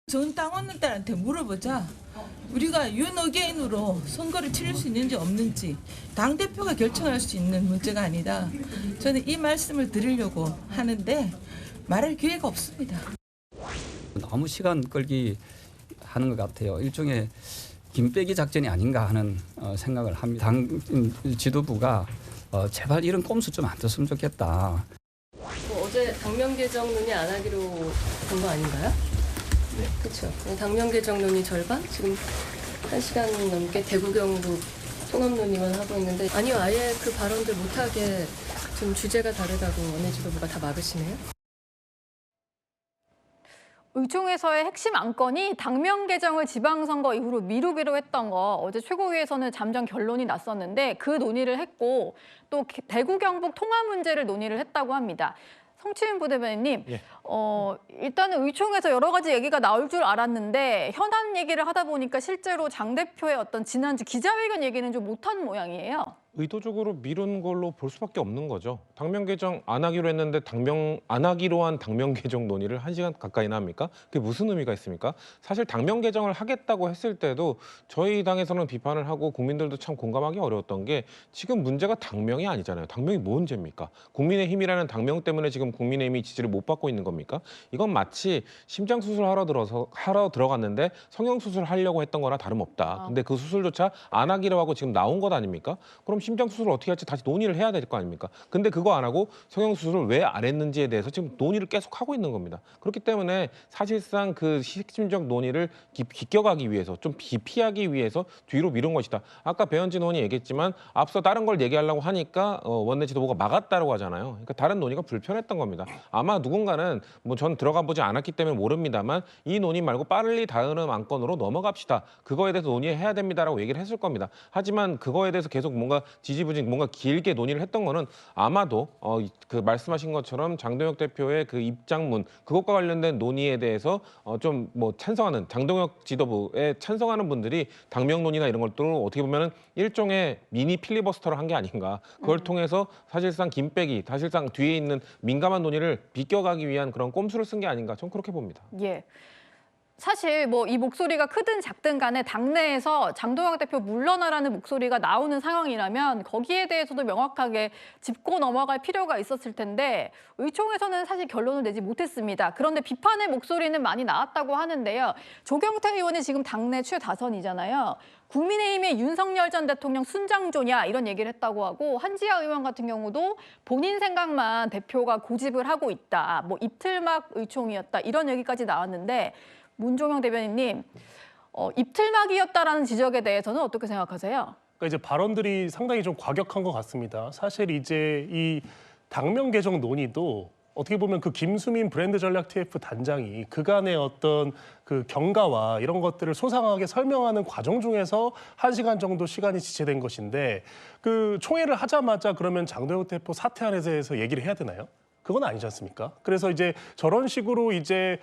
전 당원들한테 물어보자. 우리가 윤어게인으로 선거를 치를 수 있는지 없는지 당대표가 결정할 수 있는 문제가 아니다. 저는 이 말씀을 드리려고 하는데 말할 기회가 없습니다. 너무 시간 끌기 하는 것 같아요. 일종의 김빼기 작전이 아닌가 하는 생각을 합니다. 당 지도부가 제발 이런 꼼수 좀 안 뒀으면 좋겠다. 어제 당면 개정 논의 안 하기로 된 거 아닌가요? 네. 그렇죠. 당면 개정 논의 절반? 지금 1시간 넘게 대구 경북 통합 논의만 하고 있는데 아니요, 아예 그 발언들 못하게 좀 주제가 다르다고 원내지도부가 다 막으시네요. 의총에서의 핵심 안건이 당면 개정을 지방선거 이후로 미루기로 했던 거 어제 최고위에서는 잠정 결론이 났었는데 그 논의를 했고 또 대구 경북 통합 문제를 논의를 했다고 합니다. 성추인 부대변인님, 예. 일단은 의총에서 여러 가지 얘기가 나올 줄 알았는데 현안 얘기를 하다 보니까 실제로 장 대표의 어떤 지난주 기자회견 얘기는 좀 못한 모양이에요. 의도적으로 미룬 걸로 볼 수밖에 없는 거죠. 당면 개정 안 하기로 했는데 안 하기로 한 당면 개정 논의를 1시간 가까이나 합니까? 그게 무슨 의미가 있습니까? 사실 당면 개정을 하겠다고 했을 때도 저희 당에서는 비판을 하고 국민들도 참 공감하기 어려웠던 게 지금 문제가 당명이 아니잖아요. 당명이 뭔 문제입니까? 국민의힘이라는 당명 때문에 지금 국민의힘이 지지를 못 받고 있는 겁니까? 이건 마치 심장 수술하러 들어갔는데 성형 수술 하려고 했던 거나 다름없다. 근데 그 수술조차 안 하기로 하고 지금 나온 것 아닙니까? 그럼 심장 수술을 어떻게 할지 다시 논의를 해야 될 거 아닙니까? 근데 그거 안 하고 성형 수술을 왜 안 했는지에 대해서 지금 논의를 계속 하고 있는 겁니다. 그렇기 때문에 사실상 그 핵심적 논의를 비껴가기 위해서 좀 기피하기 위해서 뒤로 미룬 것이다. 아까 배현진 의원이 얘기했지만 앞서 다른 걸 얘기하려고 하니까 원내 지도부가 막았다고 하잖아요. 그러니까 다른 논의가 불편했던 겁니다. 아마 누군가는 뭐 전 들어가 보지 않았기 때문에 모릅니다만 이 논의 말고 빨리 다음 안건으로 넘어갑시다. 그거에 대해서 논의해야 됩니다라고 얘기를 했을 겁니다. 하지만 그거에 대해서 계속 뭔가 지지부진 뭔가 길게 논의를 했던 거는 아마도 그 말씀하신 것처럼 장동혁 대표의 그 입장문 그것과 관련된 논의에 대해서 좀 뭐 찬성하는 장동혁 지도부에 찬성하는 분들이 당명론이나 이런 것들을 어떻게 보면은 일종의 미니 필리버스터를 한 게 아닌가. 그걸 통해서 사실상 김빼기, 사실상 뒤에 있는 민감한 논의를 비껴가기 위한 그런 꼼수를 쓴 게 아닌가. 전 그렇게 봅니다. 예. 사실 뭐 이 목소리가 크든 작든 간에 당내에서 장동혁 대표 물러나라는 목소리가 나오는 상황이라면 거기에 대해서도 명확하게 짚고 넘어갈 필요가 있었을 텐데 의총에서는 사실 결론을 내지 못했습니다. 그런데 비판의 목소리는 많이 나왔다고 하는데요. 조경태 의원이 지금 당내 최다선이잖아요. 국민의힘의 윤석열 전 대통령 순장조냐 이런 얘기를 했다고 하고 한지아 의원 같은 경우도 본인 생각만 대표가 고집을 하고 있다. 뭐 입틀막 의총이었다 이런 얘기까지 나왔는데 문종영 대변인님, 입틀막이었다라는 지적에 대해서는 어떻게 생각하세요? 그러니까 이제 발언들이 상당히 좀 과격한 것 같습니다. 사실 이제 이 당면 개정 논의도 어떻게 보면 그 김수민 브랜드 전략 TF 단장이 그간의 어떤 그 경과와 이런 것들을 소상하게 설명하는 과정 중에서 1시간 정도 시간이 지체된 것인데 그 총회를 하자마자 그러면 장동혁 대표 사퇴안에 대해서 얘기를 해야 되나요? 그건 아니지 않습니까? 그래서 이제 저런 식으로 이제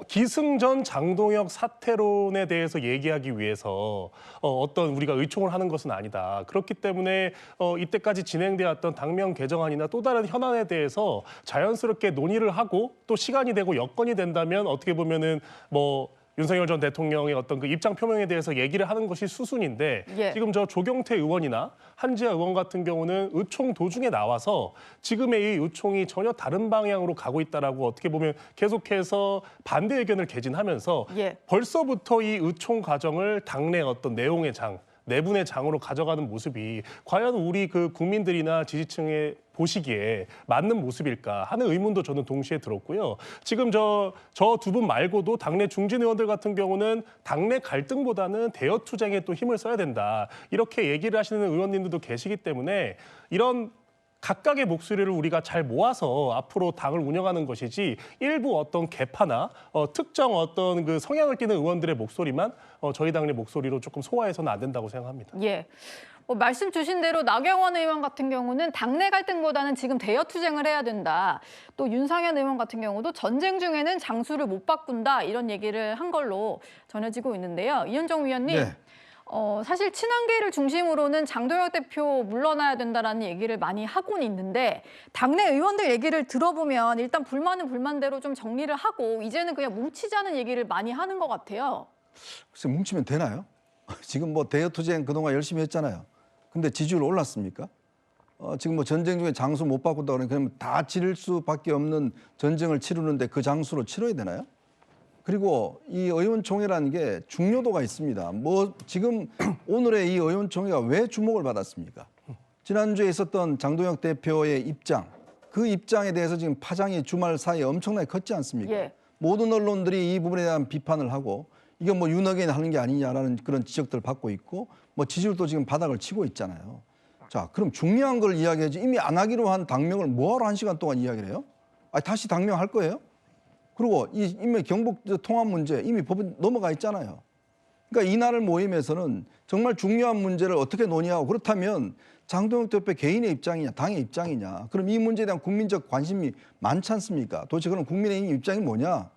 기승전 장동혁 사퇴론에 대해서 얘기하기 위해서 어떤 우리가 의총을 하는 것은 아니다. 그렇기 때문에 이때까지 진행되었던 당면 개정안이나 또 다른 현안에 대해서 자연스럽게 논의를 하고 또 시간이 되고 여건이 된다면 어떻게 보면은 뭐 윤석열 전 대통령의 어떤 그 입장 표명에 대해서 얘기를 하는 것이 수순인데 예. 지금 저 조경태 의원이나 한지아 의원 같은 경우는 의총 도중에 나와서 지금의 이 의총이 전혀 다른 방향으로 가고 있다라고 어떻게 보면 계속해서 반대 의견을 개진하면서 예. 벌써부터 이 의총 과정을 당내 어떤 내용의 장, 내분의 장으로 가져가는 모습이 과연 우리 그 국민들이나 지지층에 보시기에 맞는 모습일까 하는 의문도 저는 동시에 들었고요. 지금 저 두 분 말고도 당내 중진 의원들 같은 경우는 당내 갈등보다는 대여 투쟁에 또 힘을 써야 된다. 이렇게 얘기를 하시는 의원님들도 계시기 때문에 이런 각각의 목소리를 우리가 잘 모아서 앞으로 당을 운영하는 것이지 일부 어떤 계파나 특정 어떤 그 성향을 띠는 의원들의 목소리만 저희 당의 목소리로 조금 소화해서는 안 된다고 생각합니다. 예. 말씀 주신 대로 나경원 의원 같은 경우는 당내 갈등보다는 지금 대여 투쟁을 해야 된다. 또 윤상현 의원 같은 경우도 전쟁 중에는 장수를 못 바꾼다 이런 얘기를 한 걸로 전해지고 있는데요. 이현정 위원님. 네. 사실 친한계를 중심으로는 장동혁 대표 물러나야 된다라는 얘기를 많이 하고는 있는데 당내 의원들 얘기를 들어보면 일단 불만은 불만대로 좀 정리를 하고 이제는 그냥 뭉치자는 얘기를 많이 하는 것 같아요. 글쎄 뭉치면 되나요? 지금 뭐 대여투쟁 그동안 열심히 했잖아요. 근데 지지율 올랐습니까? 지금 뭐 전쟁 중에 장수 못 바꾼다 그러면 그러면 다 치를 수밖에 없는 전쟁을 치르는데 그 장수로 치러야 되나요? 그리고 이 의원총회라는 게 중요도가 있습니다. 뭐 지금 오늘의 이 의원총회가 왜 주목을 받았습니까? 지난주에 있었던 장동혁 대표의 입장, 그 입장에 대해서 지금 파장이 주말 사이에 엄청나게 컸지 않습니까? 예. 모든 언론들이 이 부분에 대한 비판을 하고 이게 뭐 윤핵관 하는 게 아니냐라는 그런 지적들을 받고 있고 뭐 지지율도 지금 바닥을 치고 있잖아요. 자, 그럼 중요한 걸 이야기하지 이미 안 하기로 한 당명을 뭐하러 1시간 동안 이야기를 해요? 다시 당명할 거예요? 그리고 이미 경북 통합 문제 이미 법은 넘어가 있잖아요. 그러니까 이날 모임에서는 정말 중요한 문제를 어떻게 논의하고 그렇다면 장동혁 대표 개인의 입장이냐 당의 입장이냐 그럼 이 문제에 대한 국민적 관심이 많지 않습니까? 도대체 그럼 국민의힘 입장이 뭐냐?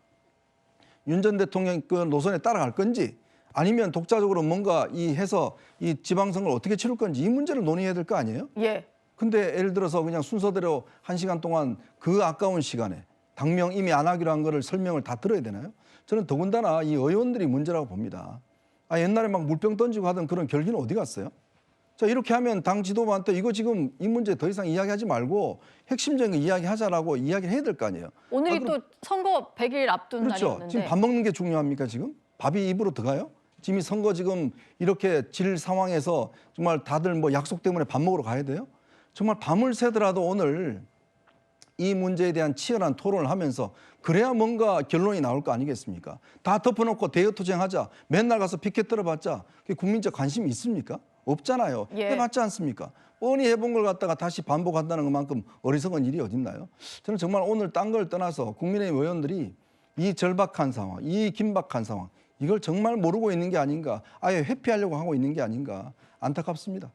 윤 전 대통령 그 노선에 따라갈 건지 아니면 독자적으로 뭔가 해서 이 지방선거를 어떻게 치를 건지 이 문제를 논의해야 될 거 아니에요? 예. 근데 예를 들어서 그냥 순서대로 1시간 동안 그 아까운 시간에 당명 이미 안 하기로 한 거를 설명을 다 들어야 되나요? 저는 더군다나 이 의원들이 문제라고 봅니다. 옛날에 막 물병 던지고 하던 그런 결기는 어디 갔어요? 자, 이렇게 하면 당 지도부한테 이거 지금 이 문제 더 이상 이야기하지 말고 핵심적인 거 이야기하자라고 이야기를 해야 될 거 아니에요? 오늘이 또 선거 100일 앞둔 그렇죠. 날이었는데. 지금 밥 먹는 게 중요합니까 지금? 밥이 입으로 들어가요? 지금 이 선거 지금 이렇게 질 상황에서 정말 다들 뭐 약속 때문에 밥 먹으러 가야 돼요? 정말 밤을 새더라도 오늘 이 문제에 대한 치열한 토론을 하면서 그래야 뭔가 결론이 나올 거 아니겠습니까? 다 덮어놓고 대여투쟁하자. 맨날 가서 피켓 들어봤자 그게 국민적 관심이 있습니까? 없잖아요. 예. 해봤지 않습니까? 뻔히 해본 걸 갖다가 다시 반복한다는 것만큼 어리석은 일이 어딨나요? 저는 정말 오늘 딴 걸 떠나서 국민의힘 의원들이 이 절박한 상황, 이 긴박한 상황 이걸 정말 모르고 있는 게 아닌가 아예 회피하려고 하고 있는 게 아닌가 안타깝습니다.